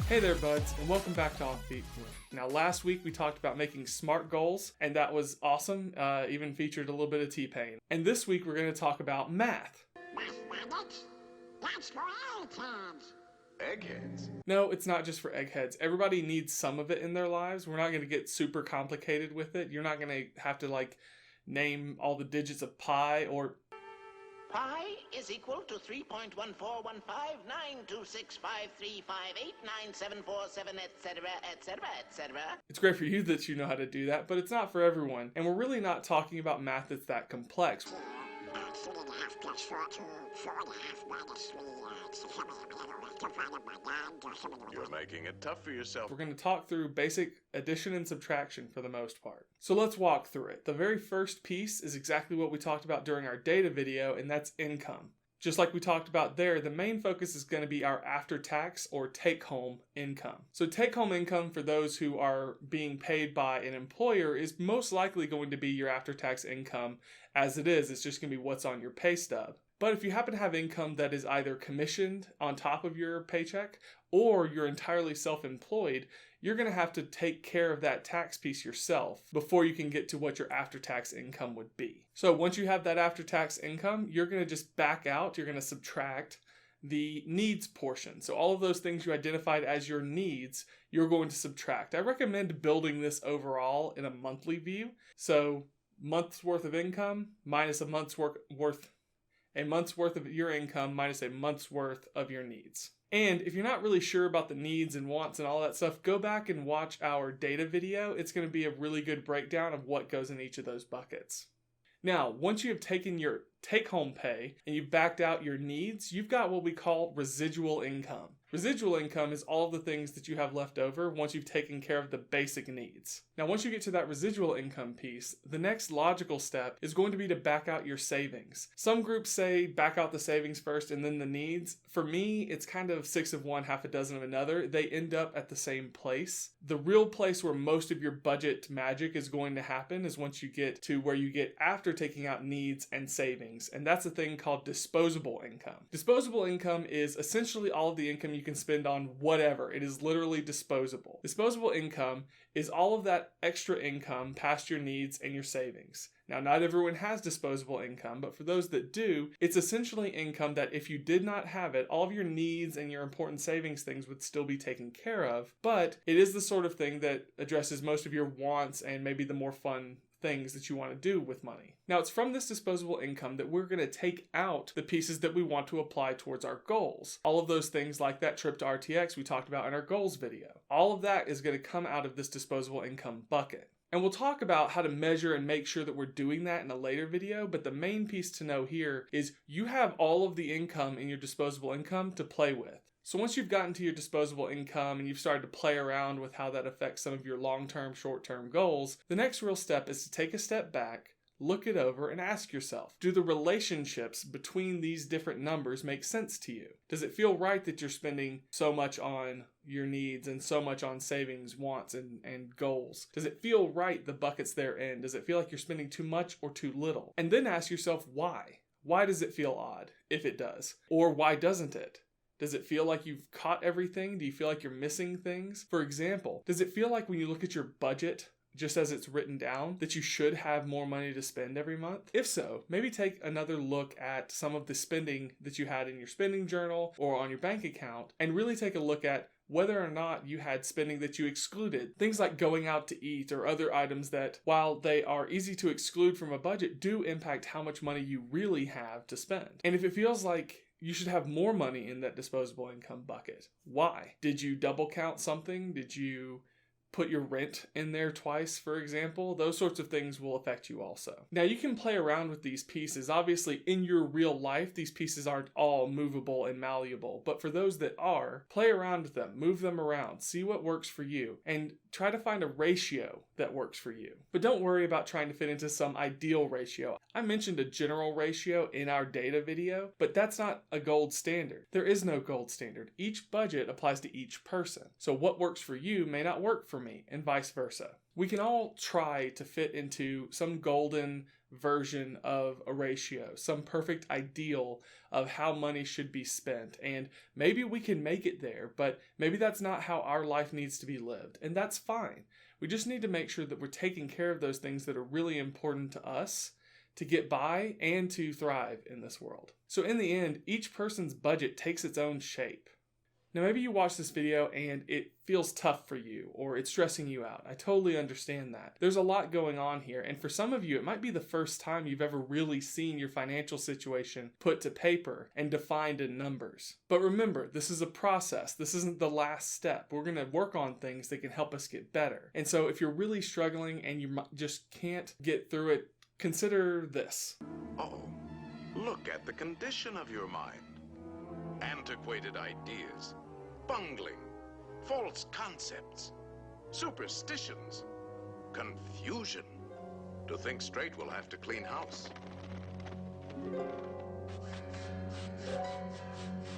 Hey there, buds, and welcome back to Offbeat Blue. Now, last week we talked about making SMART goals, and that was awesome, even featured a little bit of T-Pain. And this week we're going to talk about math. Mathematics? That's for eggheads. Eggheads? No, it's not just for eggheads. Everybody needs some of it in their lives. We're not going to get super complicated with it. You're not going to have to, name all the digits of pi or... Pi is equal to 3.141592653589747, etc., etc., etc. It's great for you that you know how to do that, but it's not for everyone. And we're really not talking about math that's that complex. 3.5 plus 4 to 4.5 minus 3, divided by 9. You're making it tough for yourself. We're going to talk through basic addition and subtraction for the most part. So let's walk through it. The very first piece is exactly what we talked about during our data video, and that's income. Just like we talked about there, the main focus is going to be our after-tax or take-home income. So take-home income for those who are being paid by an employer is most likely going to be your after-tax income. As it is, it's just going to be what's on your pay stub. But if you happen to have income that is either commissioned on top of your paycheck or you're entirely self-employed, you're going to have to take care of that tax piece yourself before you can get to what your after-tax income would be. So once you have that after-tax income, you're going to just back out, you're going to subtract the needs portion. So all of those things you identified as your needs, you're going to subtract. I recommend building this overall in a monthly view. So month's worth of income minus a month's worth of your income minus a month's worth of your needs. And if you're not really sure about the needs and wants and all that stuff, go back and watch our data video. It's going to be a really good breakdown of what goes in each of those buckets. Now, once you have taken your take-home pay and you've backed out your needs, you've got what we call residual income. Residual income is all of the things that you have left over once you've taken care of the basic needs. Now, once you get to that residual income piece, the next logical step is going to be to back out your savings. Some groups say back out the savings first and then the needs. For me, it's kind of 6 of one, half a dozen of another. They end up at the same place. The real place where most of your budget magic is going to happen is once you get to where you get after taking out needs and savings. And that's a thing called disposable income. Disposable income is essentially all of the income you can spend on whatever. It is literally disposable. Disposable income is all of that extra income past your needs and your savings. Now, not everyone has disposable income, but for those that do, it's essentially income that if you did not have it, all of your needs and your important savings things would still be taken care of, but it is the sort of thing that addresses most of your wants and maybe the more fun things that you want to do with money. Now, it's from this disposable income that we're going to take out the pieces that we want to apply towards our goals. All of those things like that trip to RTX we talked about in our goals video. All of that is going to come out of this disposable income bucket. And we'll talk about how to measure and make sure that we're doing that in a later video, but the main piece to know here is you have all of the income in your disposable income to play with. So once you've gotten to your disposable income and you've started to play around with how that affects some of your long-term, short-term goals, the next real step is to take a step back, look it over, and ask yourself, do the relationships between these different numbers make sense to you? Does it feel right that you're spending so much on your needs and so much on savings, wants, and goals? Does it feel right, the buckets they're in? Does it feel like you're spending too much or too little? And then ask yourself why. Why does it feel odd, if it does? Or why doesn't it? Does it feel like you've caught everything? Do you feel like you're missing things? For example, does it feel like when you look at your budget, just as it's written down, that you should have more money to spend every month? If so, maybe take another look at some of the spending that you had in your spending journal or on your bank account and really take a look at whether or not you had spending that you excluded. Things like going out to eat or other items that, while they are easy to exclude from a budget, do impact how much money you really have to spend. And if it feels like you should have more money in that disposable income bucket, why? Did you double count something? Did you put your rent in there twice, for example? Those sorts of things will affect you also. Now, you can play around with these pieces. Obviously, in your real life, these pieces aren't all movable and malleable, but for those that are, play around with them, move them around, see what works for you, and try to find a ratio that works for you. But don't worry about trying to fit into some ideal ratio. I mentioned a general ratio in our data video, but that's not a gold standard. There is no gold standard. Each budget applies to each person. So what works for you may not work for me, and vice versa. We can all try to fit into some golden version of a ratio, some perfect ideal of how money should be spent. And maybe we can make it there, but maybe that's not how our life needs to be lived. And that's fine. We just need to make sure that we're taking care of those things that are really important to us to get by and to thrive in this world. So in the end, each person's budget takes its own shape. Now maybe you watch this video and it feels tough for you or it's stressing you out. I totally understand that. There's a lot going on here, and for some of you it might be the first time you've ever really seen your financial situation put to paper and defined in numbers. But remember, this is a process. This isn't the last step. We're going to work on things that can help us get better. And so if you're really struggling and you just can't get through it, consider this. Oh, look at the condition of your mind. Antiquated ideas, bungling, false concepts, superstitions, confusion. To think straight, we'll have to clean house.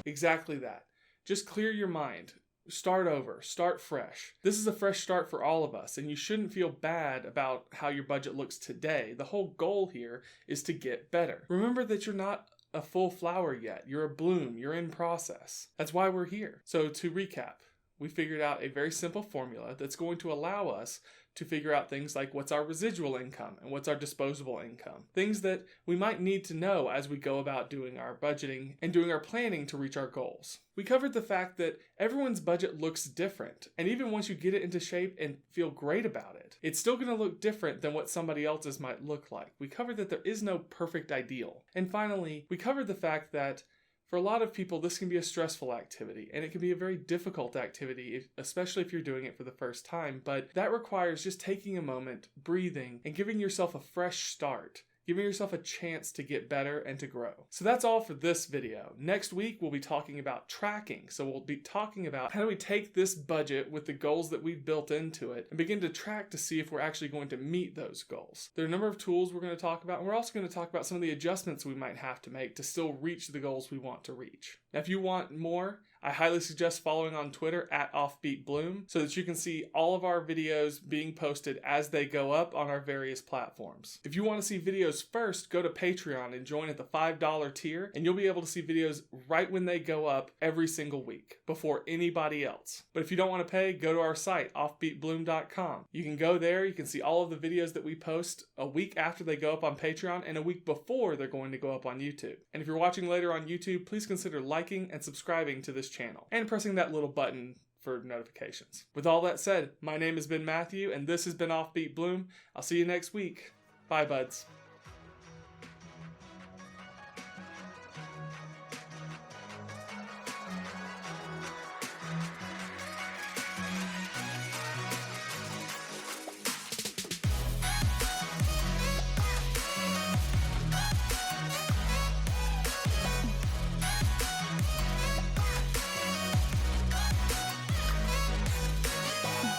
Exactly that. Just clear your mind. Start over. Start fresh. This is a fresh start for all of us, and you shouldn't feel bad about how your budget looks today. The whole goal here is to get better. Remember that you're not a full flower yet. You're a bloom. You're in process. That's why we're here. So to recap, we figured out a very simple formula that's going to allow us to figure out things like what's our residual income and what's our disposable income. Things that we might need to know as we go about doing our budgeting and doing our planning to reach our goals. We covered the fact that everyone's budget looks different, and even once you get it into shape and feel great about it, it's still going to look different than what somebody else's might look like. We covered that there is no perfect ideal. And finally, we covered the fact that for a lot of people, this can be a stressful activity, and it can be a very difficult activity, especially if you're doing it for the first time, but that requires just taking a moment, breathing, and giving yourself a fresh start. Giving yourself a chance to get better and to grow. So that's all for this video. Next week, we'll be talking about tracking. So we'll be talking about how do we take this budget with the goals that we've built into it and begin to track to see if we're actually going to meet those goals. There are a number of tools we're going to talk about, and we're also going to talk about some of the adjustments we might have to make to still reach the goals we want to reach. Now, if you want more, I highly suggest following on Twitter @OffbeatBloom so that you can see all of our videos being posted as they go up on our various platforms. If you want to see videos first, go to Patreon and join at the $5 tier, and you'll be able to see videos right when they go up every single week before anybody else. But if you don't want to pay, go to our site, offbeatbloom.com. You can go there, you can see all of the videos that we post a week after they go up on Patreon and a week before they're going to go up on YouTube. And if you're watching later on YouTube, please consider liking and subscribing to this channel and pressing that little button for notifications. With all that said, my name has been Matthew, and this has been Offbeat Bloom. I'll see you next week. Bye, buds.